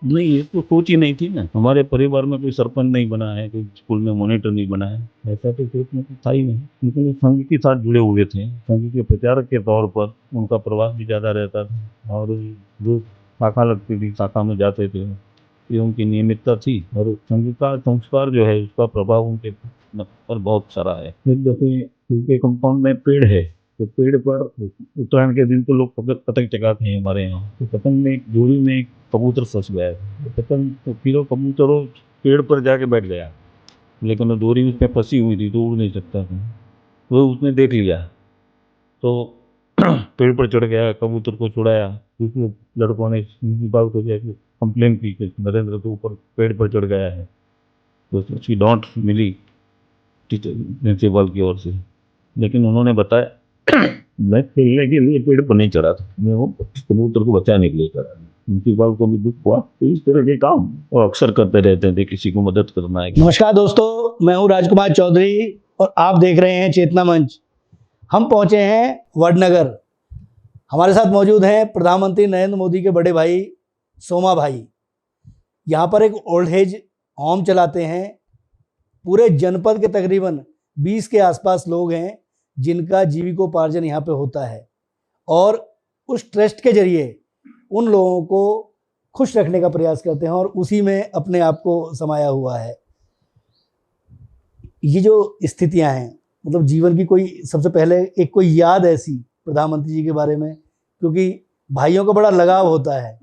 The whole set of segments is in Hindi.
नहीं, ये तो सोच ही नहीं थी ना। हमारे परिवार में कोई सरपंच नहीं बना है, कोई स्कूल में मॉनिटर नहीं बना है, ऐसा तो सोच में तो था ही नहीं। क्योंकि संघ के साथ जुड़े हुए थे, संघ के प्रचारक के तौर पर उनका प्रवास भी ज़्यादा रहता था और जो शाखा लगती थी, शाखा में जाते थे, ये उनकी नियमितता थी। और संघ का संस्कार जो है उसका प्रभाव उनके पर बहुत सारा है। फिर जैसे उनके कंपाउंड में पेड़ है, तो पेड़ पर उत्तरायण के दिन तो लोग पतंग चगाते हैं हमारे यहाँ। तो पतंग में एक जोड़ी में एक कबूतर फंस गया है। तो पतंग तो फिर वो कबूतर वो पेड़ पर जाके बैठ गया, लेकिन वो डोरी उसमें फंसी हुई थी तो उड़ नहीं सकता था। वो उसने देख लिया तो पेड़ पर चढ़ गया, कबूतर को छुड़ाया। उसमें लड़कों ने बात को जाके कंप्लेन की कि नरेंद्र तो ऊपर पेड़ पर चढ़ गया है। तो उसकी डांट मिली टीचर प्रिंसिपल की ओर से। लेकिन उन्होंने बताया मैं खेलने के लिए पेड़ पर नहीं चढ़ा था, मैं वो कबूतर को बचाने के लिए चढ़ा। प्रिंसिपल को भी दुख हुआ। तो इस तरह के काम वो अक्सर करते रहते थे, किसी को मदद करना है। नमस्कार दोस्तों, मैं हूं राजकुमार चौधरी और आप देख रहे हैं चेतना मंच। हम पहुंचे हैं वडनगर। हमारे साथ मौजूद हैं प्रधानमंत्री नरेंद्र मोदी के बड़े भाई सोमा भाई। यहाँ पर एक ओल्ड एज होम चलाते हैं। पूरे जनपद के तकरीबन 20 के आसपास लोग हैं जिनका जीविकोपार्जन यहाँ पे होता है और उस ट्रस्ट के जरिए उन लोगों को खुश रखने का प्रयास करते हैं और उसी में अपने आप को समाया हुआ है। ये जो स्थितियां हैं, मतलब जीवन की कोई सबसे पहले एक कोई याद ऐसी प्रधानमंत्री जी के बारे में, क्योंकि भाइयों का बड़ा लगाव होता है।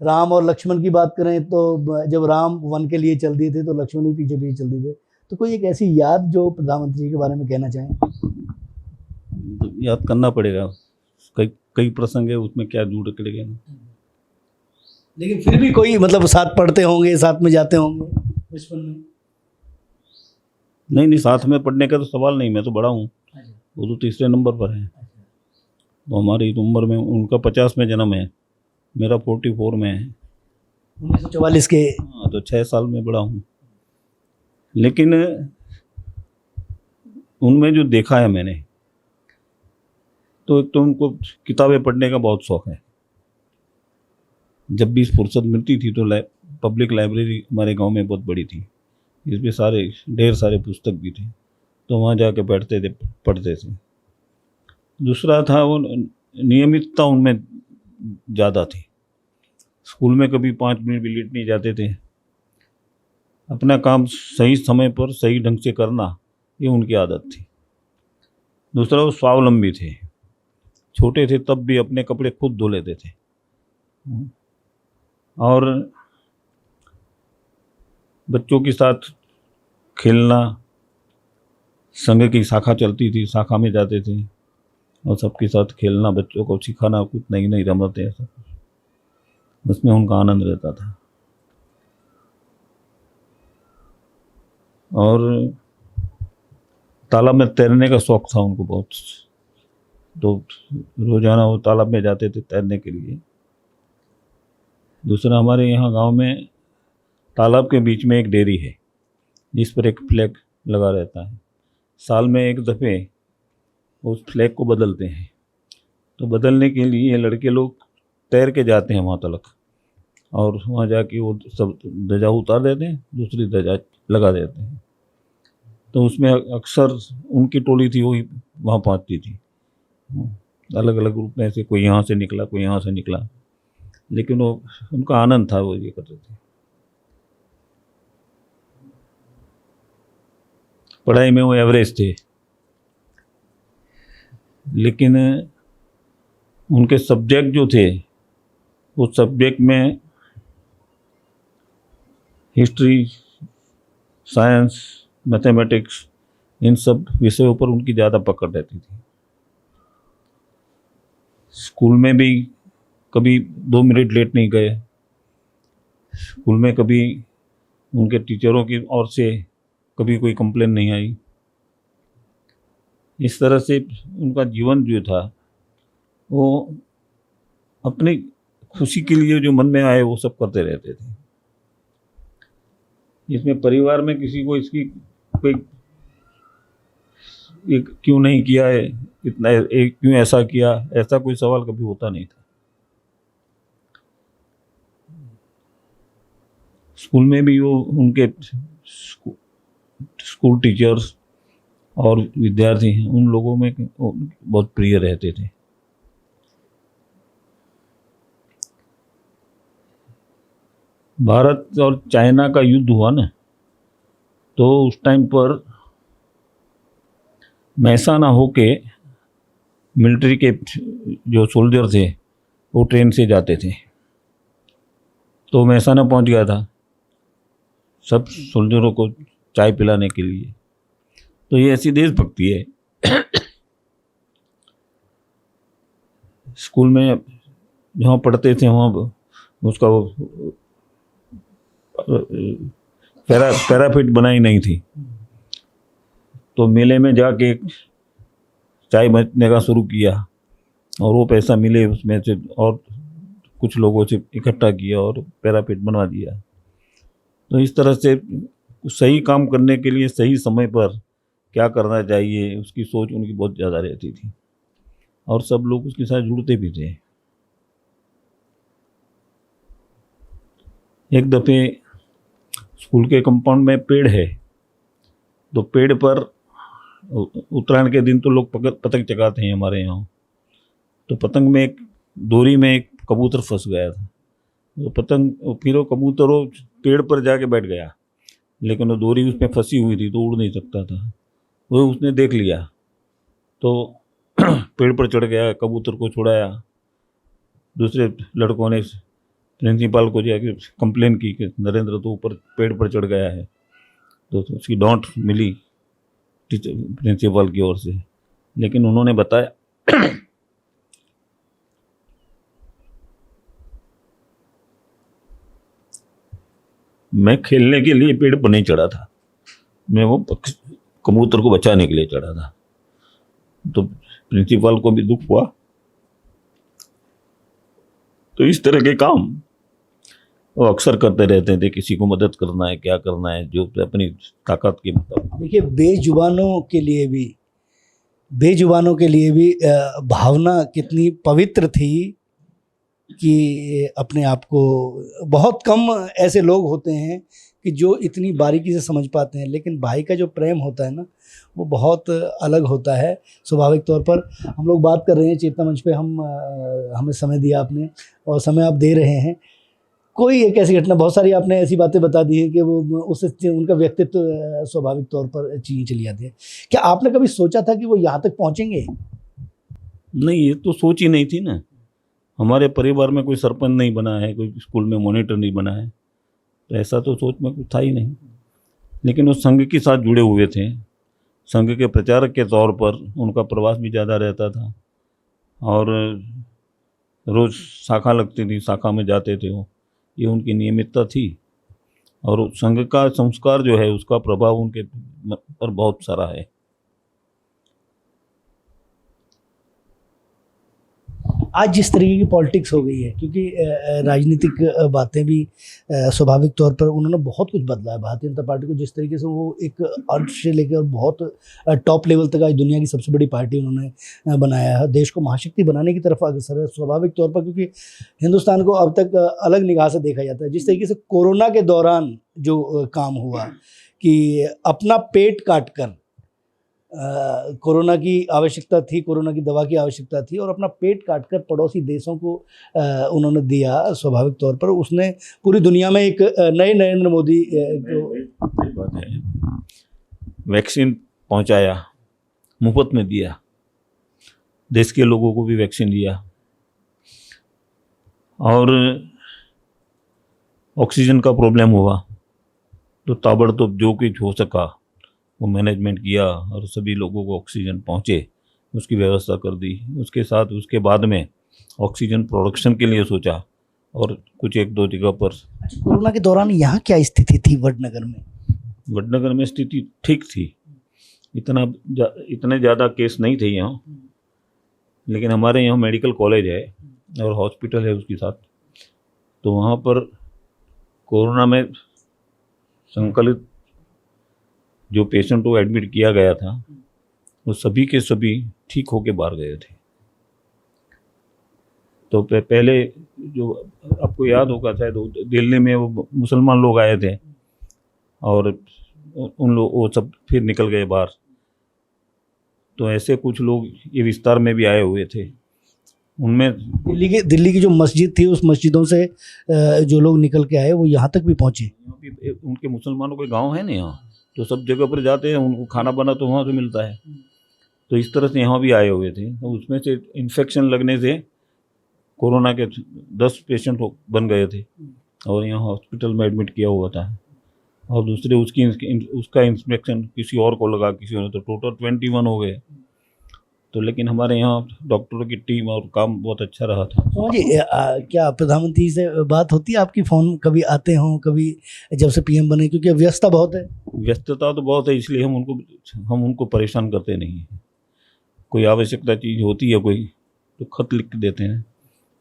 राम और लक्ष्मण की बात करें तो जब राम वन के लिए चल दिए थे तो लक्ष्मण भी पीछे पीछे चल दिए थे। तो कोई एक ऐसी याद जो प्रधानमंत्री जी के बारे में कहना चाहें? याद करना पड़ेगा, कई कई प्रसंग है उसमें, क्या जुड़ के लेकिन फिर भी कोई, मतलब साथ पढ़ते होंगे, साथ में जाते होंगे बचपन में? नहीं, साथ में पढ़ने का तो सवाल नहीं, मैं तो बड़ा हूँ, वो तो तीसरे नंबर पर है। तो हमारी उम्र में उनका 50 में जन्म है, मेरा 44 में है, 1944 के। हाँ, तो 6 साल में बड़ा हूँ। लेकिन उनमें जो देखा है मैंने, तो एक तो उनको किताबें पढ़ने का बहुत शौक है। जब भी फुर्सत मिलती थी तो पब्लिक लाइब्रेरी हमारे गांव में बहुत बड़ी थी, इसमें ढेर सारे पुस्तक भी थे, तो वहाँ जाके बैठते थे, पढ़ते थे। दूसरा था वो नियमितता उनमें ज़्यादा थी। स्कूल में कभी 5 मिनट भी लेट नहीं जाते थे। अपना काम सही समय पर सही ढंग से करना, ये उनकी आदत थी। दूसरा, वो स्वावलंबी थे। छोटे थे तब भी अपने कपड़े खुद धो लेते थे। और बच्चों के साथ खेलना, संघ की शाखा चलती थी, शाखा में जाते थे और सबके साथ खेलना, बच्चों को सिखाना कुछ नई नई रमतें, ऐसा उसमें उनका आनंद रहता था। और तालाब में तैरने का शौक था उनको बहुत, तो रोजाना वो तालाब में जाते थे तैरने के लिए। दूसरा, हमारे यहाँ गांव में तालाब के बीच में एक डेयरी है जिस पर एक फ्लैग लगा रहता है। साल में एक दफ़े उस फ्लैग को बदलते हैं। तो बदलने के लिए लड़के लोग तैर के जाते हैं वहाँ तक, और वहाँ जाके वो सब ध्वजा उतार देते हैं, दूसरी ध्वजा लगा देते हैं। तो उसमें अक्सर उनकी टोली थी वही वहाँ पहुँचती थी, अलग अलग ग्रुप में से, कोई यहाँ से निकला, कोई यहाँ से निकला, लेकिन वो उनका आनंद था, वो ये करते थे। पढ़ाई में वो एवरेज थे, लेकिन उनके सब्जेक्ट जो थे, उस सब्जेक्ट में हिस्ट्री, साइंस, मैथमेटिक्स, इन सब विषयों पर उनकी ज़्यादा पकड़ रहती थी। स्कूल में भी कभी 2 मिनट लेट नहीं गए। स्कूल में कभी उनके टीचरों की ओर से कभी कोई कंप्लेन नहीं आई। इस तरह से उनका जीवन जो था, वो अपनी खुशी के लिए जो मन में आए वो सब करते रहते थे। इसमें परिवार में किसी को इसकी कोई क्यों नहीं किया है, इतना क्यों ऐसा किया, ऐसा कोई सवाल कभी होता नहीं था। स्कूल में भी वो उनके स्कूल टीचर्स और विद्यार्थी हैं, उन लोगों में वो बहुत प्रिय रहते थे। भारत और चाइना का युद्ध हुआ ना, तो उस टाइम पर मेहसाना होके मिलिट्री के जो सोल्जर थे वो ट्रेन से जाते थे, तो मेहसाना पहुंच गया था सब सोल्जरों को चाय पिलाने के लिए। तो ये ऐसी देशभक्ति है। स्कूल में जहाँ पढ़ते थे वहाँ उसका वो पैराफिट बनाई नहीं थी, तो मेले में जाके चाय बेचने का शुरू किया और वो पैसा मिले उसमें से और कुछ लोगों से इकट्ठा किया और पैराफिट बनवा दिया। तो इस तरह से सही काम करने के लिए सही समय पर क्या करना चाहिए उसकी सोच उनकी बहुत ज़्यादा रहती थी और सब लोग उसके साथ जुड़ते भी थे। एक दफ़े स्कूल के कंपाउंड में पेड़ है, तो पेड़ पर उत्तरायण के दिन तो लोग पतंग चगाते हैं हमारे यहाँ। तो पतंग में एक डोरी में एक कबूतर फंस गया था, तो पतंग फिर वो कबूतर वो पेड़ पर जाके बैठ गया, लेकिन वो डोरी उसमें फंसी हुई थी तो उड़ नहीं सकता था। वो उसने देख लिया तो पेड़ पर चढ़ गया, कबूतर को छुड़ाया। दूसरे लड़कों ने प्रिंसिपल को जाके कंप्लेन की कि नरेंद्र तो ऊपर पेड़ पर चढ़ गया है, तो उसकी डांट मिली टीचर प्रिंसिपल की ओर से। लेकिन उन्होंने बताया मैं खेलने के लिए पेड़ पर नहीं चढ़ा था, मैं वो कबूतर को बचाने के लिए चढ़ा था। तो प्रिंसिपल को भी दुख हुआ। तो इस तरह के काम वो अक्सर करते रहते थे, किसी को मदद करना है, क्या करना है, जो अपनी ताकत के मुताबिक। देखिए, बेजुबानों के लिए भी भावना कितनी पवित्र थी कि अपने आप को, बहुत कम ऐसे लोग होते हैं कि जो इतनी बारीकी से समझ पाते हैं, लेकिन भाई का जो प्रेम होता है ना वो बहुत अलग होता है। स्वाभाविक तौर पर हम लोग बात कर रहे हैं चेतना मंच पे, हमें समय दिया आपने और समय आप दे रहे हैं। कोई एक ऐसी घटना, बहुत सारी आपने ऐसी बातें बता दी है कि वो उससे उनका व्यक्तित्व स्वाभाविक तौर पर चीज़ें चली जाती है। क्या आपने कभी सोचा था कि वो यहाँ तक पहुँचेंगे? नहीं, ये तो सोच ही नहीं थी ना। हमारे परिवार में कोई सरपंच नहीं बना है, कोई स्कूल में मॉनिटर नहीं बना है, तो ऐसा तो सोच में कुछ था ही नहीं। लेकिन वो संघ के साथ जुड़े हुए थे, संघ के प्रचारक के तौर पर उनका प्रवास भी ज़्यादा रहता था और रोज़ शाखा लगती थी, शाखा में जाते थे वो, ये उनकी नियमितता थी। और संघ का संस्कार जो है उसका प्रभाव उनके पर बहुत सारा है। आज जिस तरीके की पॉलिटिक्स हो गई है, क्योंकि राजनीतिक बातें भी स्वाभाविक तौर पर उन्होंने बहुत कुछ बदला है भारतीय जनता पार्टी को। जिस तरीके से वो एक अर्थ से लेकर बहुत टॉप लेवल तक आज दुनिया की सबसे बड़ी पार्टी उन्होंने बनाया है, देश को महाशक्ति बनाने की तरफ अग्रसर है स्वाभाविक तौर पर, क्योंकि हिंदुस्तान को अब तक अलग निगाह से देखा जाता है। जिस तरीके से कोरोना के दौरान जो काम हुआ कि अपना पेट काट कर, कोरोना की आवश्यकता थी, कोरोना की दवा की आवश्यकता थी और अपना पेट काटकर पड़ोसी देशों को उन्होंने दिया, स्वाभाविक तौर पर उसने पूरी दुनिया में एक नए नरेंद्र मोदी बात है। वैक्सीन पहुंचाया, मुफ्त में दिया, देश के लोगों को भी वैक्सीन दिया और ऑक्सीजन का प्रॉब्लम हुआ तो ताबड़तोड़ जो कुछ हो सका वो मैनेजमेंट किया और सभी लोगों को ऑक्सीजन पहुँचे उसकी व्यवस्था कर दी। उसके साथ उसके बाद में ऑक्सीजन प्रोडक्शन के लिए सोचा और कुछ एक दो जगह पर। कोरोना के दौरान यहाँ क्या स्थिति थी वडनगर में? वडनगर में स्थिति ठीक थी, इतने ज़्यादा केस नहीं थे यहाँ, लेकिन हमारे यहाँ मेडिकल कॉलेज है और हॉस्पिटल है उसके साथ, तो वहाँ पर कोरोना में संकलित जो पेशेंट को एडमिट किया गया था वो सभी के सभी ठीक होके बाहर गए थे। तो पहले जो आपको याद होगा शायद दिल्ली में वो मुसलमान लोग आए थे और उन लोग वो सब फिर निकल गए बाहर। तो ऐसे कुछ लोग ये विस्तार में भी आए हुए थे। उनमें दिल्ली की जो मस्जिद थी उस मस्जिदों से जो लोग निकल के आए वो यहाँ तक भी पहुँचे। यहाँ भी उनके मुसलमानों के गांव है ना यहाँ, तो सब जगह पर जाते हैं, उनको खाना बना तो वहाँ से मिलता है। तो इस तरह से यहाँ भी आए हुए थे। तो उसमें से इन्फेक्शन लगने से कोरोना के 10 पेशेंट बन गए थे और यहाँ हॉस्पिटल में एडमिट किया हुआ था। और दूसरे उसका इंस्पेक्शन किसी और को लगा, किसी और, तो टोटल 21 हो गए। तो लेकिन हमारे यहाँ डॉक्टरों की टीम और काम बहुत अच्छा रहा था। जी क्या प्रधानमंत्री से बात होती है आपकी? फ़ोन कभी आते हों, कभी जब से पीएम बने, क्योंकि व्यस्तता बहुत है। व्यस्तता तो बहुत है, इसलिए हम उनको परेशान करते नहीं हैं। कोई आवश्यकता चीज़ होती है कोई, तो खत लिख के देते हैं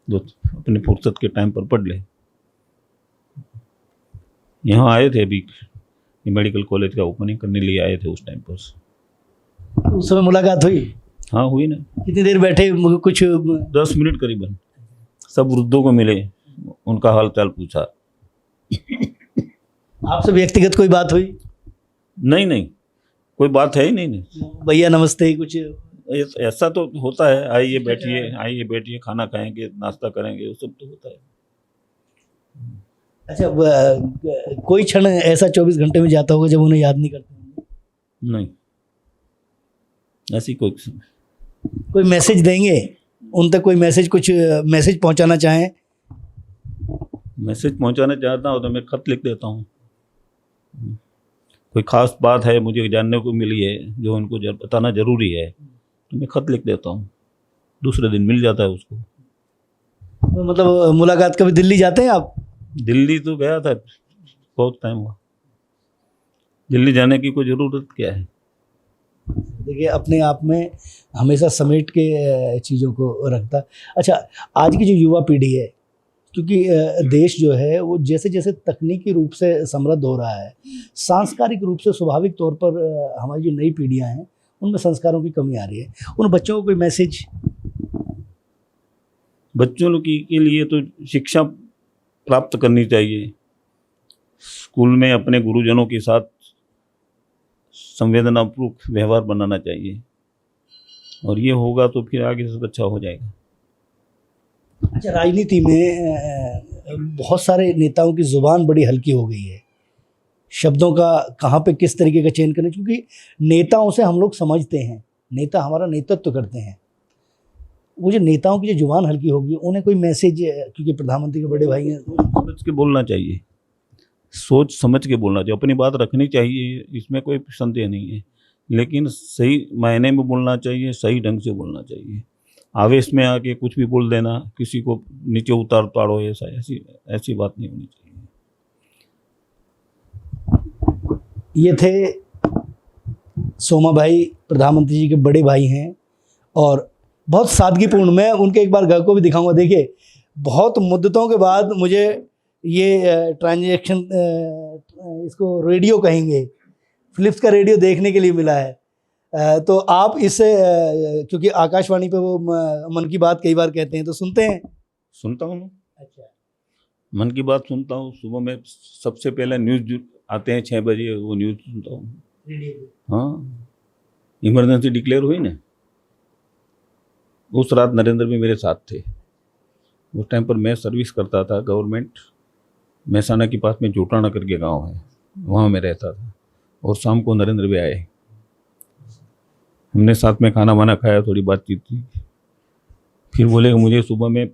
जो अपने फुर्सत के टाइम पर पढ़ ले। यहाँ आए थे अभी मेडिकल कॉलेज का ओपनिंग करने लिए आए थे उस टाइम पर। तो उस समय मुलाकात हुई? हाँ हुई ना। कितनी देर बैठे? कुछ 10 मिनट करीबन। सब वृद्धों को मिले, उनका हाल चाल पूछा। आपसे व्यक्तिगत कोई बात हुई? नहीं, कोई बात है ही नहीं। भैया नमस्ते, कुछ ऐसा तो होता है, आइए बैठिए खाना खाएंगे, नाश्ता करेंगे, वो सब तो होता है। अच्छा, कोई क्षण ऐसा 24 घंटे में जाता होगा जब उन्हें याद नहीं करते? नहीं, ऐसी कोई मैसेज देंगे उन तक? कोई मैसेज, कुछ मैसेज पहुंचाना चाहें? मैसेज पहुंचाना चाहता हूँ तो मैं खत लिख देता हूँ। कोई ख़ास बात है मुझे जानने को मिली है जो उनको बताना ज़रूरी है, तो मैं खत लिख देता हूँ, दूसरे दिन मिल जाता है उसको। तो मतलब मुलाकात कभी दिल्ली जाते हैं आप? दिल्ली तो गया था, बहुत टाइम हुआ। दिल्ली जाने की कोई ज़रूरत क्या है? देखिए, अपने आप में हमेशा समेट के चीज़ों को रखता। अच्छा, आज की जो युवा पीढ़ी है, क्योंकि देश जो है वो जैसे जैसे तकनीकी रूप से समृद्ध हो रहा है, सांस्कारिक रूप से स्वाभाविक तौर पर हमारी जो नई पीढ़ियां हैं उनमें संस्कारों की कमी आ रही है। उन बच्चों को कोई मैसेज? बच्चों के लिए तो शिक्षा प्राप्त करनी चाहिए। स्कूल में अपने गुरुजनों के साथ संवेदनापूर्वक व्यवहार बनाना चाहिए, और ये होगा तो फिर आगे सब अच्छा हो जाएगा। अच्छा, राजनीति में बहुत सारे नेताओं की ज़ुबान बड़ी हल्की हो गई है, शब्दों का कहाँ पे किस तरीके का चयन करना, क्योंकि नेताओं से हम लोग समझते हैं, नेता हमारा नेतृत्व करते हैं। वो जो नेताओं की जो जुबान हल्की होगी, उन्हें कोई मैसेज, क्योंकि प्रधानमंत्री के बड़े भाई हैं, समझ के बोलना चाहिए, सोच समझ के बोलना चाहिए, अपनी बात रखनी चाहिए, इसमें कोई संदेह नहीं है, लेकिन सही मायने में बोलना चाहिए, सही ढंग से बोलना चाहिए। आवेश में आके कुछ भी बोल देना, किसी को नीचे उतार पाड़ो, ऐसी बात नहीं होनी चाहिए। ये थे सोमा भाई, प्रधानमंत्री जी के बड़े भाई हैं और बहुत सादगीपूर्ण। मैं उनके एक बार घर को भी दिखाऊंगा। देखिए, बहुत मुद्दतों के बाद मुझे ये ट्रांजैक्शन, इसको रेडियो कहेंगे, फिलिप्स का रेडियो देखने के लिए मिला है। तो आप इससे, क्योंकि आकाशवाणी पे वो मन की बात कई बार कहते हैं, तो सुनते हैं? सुनता हूँ। अच्छा, मन की बात सुनता हूँ। सुबह में सबसे पहले न्यूज़ आते हैं 6 बजे, वो न्यूज़ सुनता हूँ। हाँ, इमरजेंसी डिक्लेयर हुई ना, उस रात नरेंद्र भी मेरे साथ थे। उस टाइम पर मैं सर्विस करता था गवर्नमेंट, मेहसाना के पास में जोटाना करके गांव है, वहाँ मैं रहता था, और शाम को नरेंद्र भी आए, हमने साथ में खाना वाना खाया, थोड़ी बातचीत की। फिर बोले कि मुझे सुबह में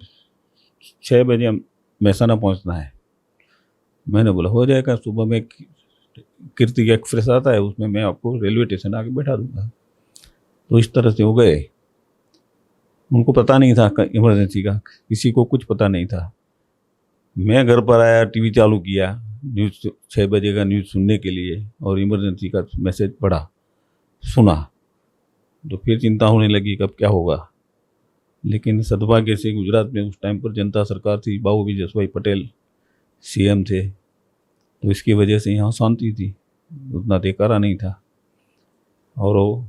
6 बजे मेहसाना पहुंचना है। मैंने बोला हो जाएगा, सुबह में कीर्ति एक्सप्रेस आता है, उसमें मैं आपको रेलवे स्टेशन आके बैठा दूंगा। तो इस तरह से हो गए। उनको पता नहीं था इमरजेंसी का, किसी को कुछ पता नहीं था। मैं घर पर आया, टीवी चालू किया, न्यूज़ 6 बजे का न्यूज़ सुनने के लिए, और इमरजेंसी का मैसेज पढ़ा, सुना, तो फिर चिंता होने लगी कब क्या होगा। लेकिन सदभाग्य से गुजरात में उस टाइम पर जनता सरकार थी, बाबूजी जसभाई पटेल सीएम थे, तो इसकी वजह से यहाँ शांति थी, उतना देकारा नहीं था। और वो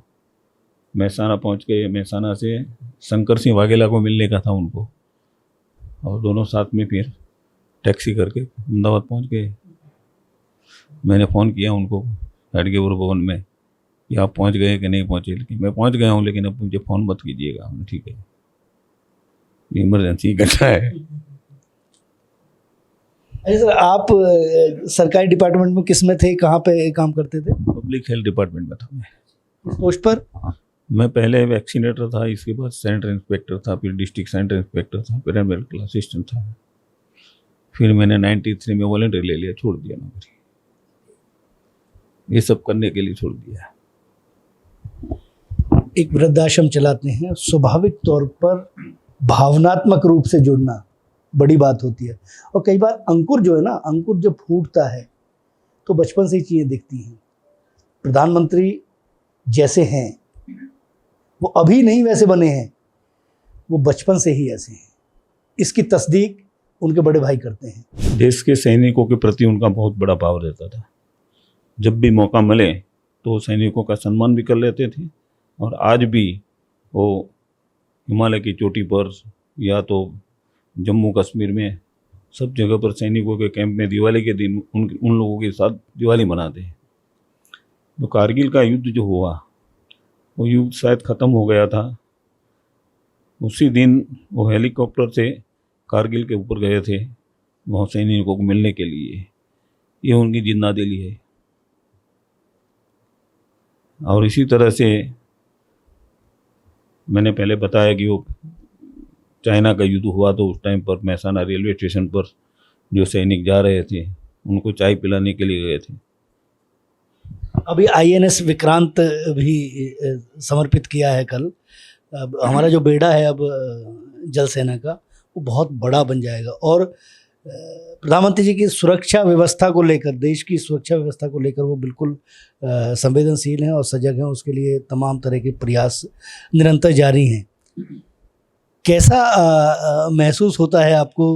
मेहसाना पहुँच गए। मेहसाना से शंकर सिंह वाघेला को मिलने का था उनको, और दोनों साथ में फिर टैक्सी करके अहमदाबाद पहुंच गए। मैंने फ़ोन किया उनको हेडगेवर भवन में कि आप पहुंच गए कि नहीं पहुंचे, लेकिन मैं पहुंच गया हूं, लेकिन अब मुझे फ़ोन मत कीजिएगा। हमने ठीक है, इमरजेंसी घटना है। अच्छा सर, आप सरकारी डिपार्टमेंट में किस में थे, कहाँ पे काम करते थे? पब्लिक हेल्थ डिपार्टमेंट में था मैं। इस पोस्ट पर? मैं पहले वैक्सीनेटर था, इसके बाद सेंटर इंस्पेक्टर था, फिर डिस्ट्रिक्ट सेंटर इंस्पेक्टर था, फिर मेडिकल असिस्टेंट था। फिर मैंने 93 में वॉलंटियर ले लिया, छोड़ दिया नौकरी। ये सब करने के लिए छोड़ दिया। एक वृद्धाश्रम चलाते हैं, स्वाभाविक तौर पर भावनात्मक रूप से जुड़ना बड़ी बात होती है। और कई बार अंकुर जो है ना, अंकुर जब फूटता है तो बचपन से ही चीज़ें दिखती हैं। प्रधानमंत्री जैसे हैं वो अभी नहीं वैसे बने हैं, वो बचपन से ही ऐसे हैं। इसकी तस्दीक उनके बड़े भाई करते हैं। देश के सैनिकों के प्रति उनका बहुत बड़ा भाव रहता था। जब भी मौका मिले तो सैनिकों का सम्मान भी कर लेते थे। और आज भी वो हिमालय की चोटी पर या तो जम्मू कश्मीर में सब जगह पर सैनिकों के कैंप में दिवाली के दिन उन लोगों के साथ दिवाली मनाते हैं। तो कारगिल का युद्ध जो हुआ, वो युद्ध शायद ख़त्म हो गया था। उसी दिन वो हेलीकॉप्टर से कारगिल के ऊपर गए थे वहाँ सैनिकों को मिलने के लिए। ये उनकी जिंदा दिली है। और इसी तरह से मैंने पहले बताया कि वो चाइना का युद्ध हुआ तो उस टाइम पर महसाना रेलवे स्टेशन पर जो सैनिक जा रहे थे उनको चाय पिलाने के लिए गए थे। अभी INS विक्रांत भी समर्पित किया है कल। अब हमारा जो बेड़ा है अब जल सेना का, वो बहुत बड़ा बन जाएगा। और प्रधानमंत्री जी की सुरक्षा व्यवस्था को लेकर, देश की सुरक्षा व्यवस्था को लेकर वो बिल्कुल संवेदनशील हैं और सजग हैं। उसके लिए तमाम तरह के प्रयास निरंतर जारी हैं। कैसा महसूस होता है आपको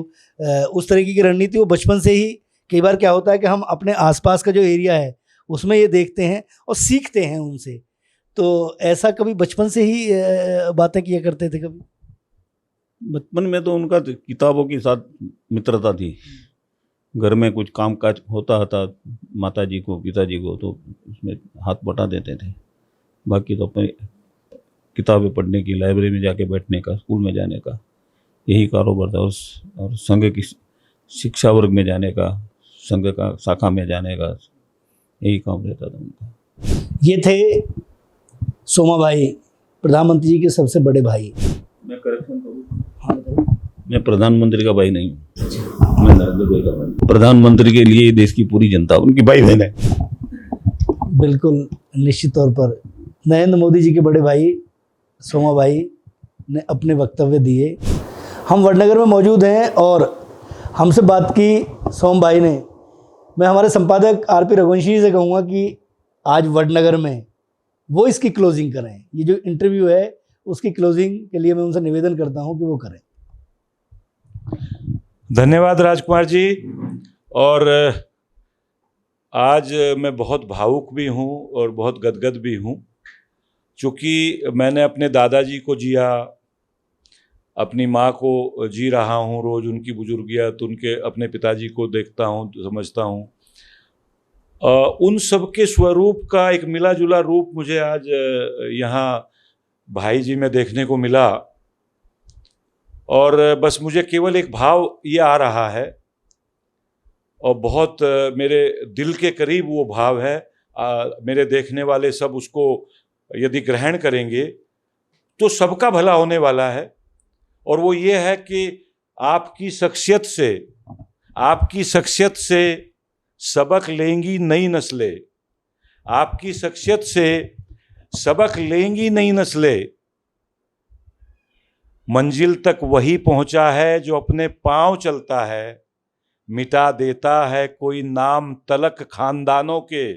उस तरीके की रणनीति? वो बचपन से ही, कई बार क्या होता है कि हम अपने आसपास का जो एरिया है उसमें ये देखते हैं और सीखते हैं उनसे। तो ऐसा कभी बचपन से ही बातें किया करते थे कभी? बचपन में तो उनका किताबों के साथ मित्रता थी। घर में कुछ काम काज होता था, माता जी को पिताजी को, तो उसमें हाथ बटा देते थे। बाकी तो अपने किताबें पढ़ने की, लाइब्रेरी में जाके बैठने का, स्कूल में जाने का यही कारोबार था। और संघ की शिक्षा वर्ग में जाने का, संघ का शाखा में जाने का, यही काम रहता था उनका। ये थे सोमा भाई, प्रधानमंत्री जी के सबसे बड़े भाई। मैं करेक्शन करूँ? मैं प्रधानमंत्री का भाई नहीं हूँ, मैं नरेंद्र भाई का भाई। प्रधानमंत्री के लिए देश की पूरी जनता उनकी भाई बहन है। बिल्कुल, निश्चित तौर पर नरेंद्र मोदी जी के बड़े भाई सोमा भाई ने अपने वक्तव्य दिए। हम वडनगर में मौजूद हैं और हमसे बात की सोम भाई ने। मैं हमारे संपादक RP रघुवंशी से कहूँगा कि आज वडनगर में वो इसकी क्लोजिंग करें। ये जो इंटरव्यू है उसकी क्लोजिंग के लिए मैं उनसे निवेदन करता हूँ कि वो करें। धन्यवाद राजकुमार जी। और आज मैं बहुत भावुक भी हूँ और बहुत गदगद भी हूँ, चूँकि मैंने अपने दादाजी को जिया, अपनी माँ को जी रहा हूँ रोज़। उनकी बुजुर्गियात, उनके अपने पिताजी को देखता हूँ, समझता हूँ। उन सब के स्वरूप का एक मिला जुला रूप मुझे आज यहाँ भाई जी में देखने को मिला। और बस मुझे केवल एक भाव ये आ रहा है, और बहुत मेरे दिल के करीब वो भाव है। मेरे देखने वाले सब उसको यदि ग्रहण करेंगे तो सबका भला होने वाला है। और वो ये है कि आपकी शख्सियत से सबक लेंगी नई नस्लें। आपकी शख्सियत से सबक लेंगी नई नस्लें। मंजिल तक वही पहुंचा है जो अपने पांव चलता है। मिटा देता है कोई नाम तलक खानदानों के।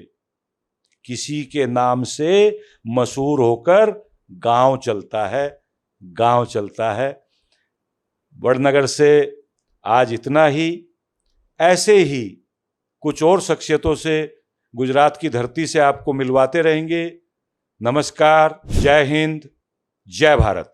किसी के नाम से मशहूर होकर गांव चलता है, गांव चलता है। वडनगर से आज इतना ही। ऐसे ही कुछ और शख्सियतों से गुजरात की धरती से आपको मिलवाते रहेंगे। नमस्कार, जय हिंद, जय भारत।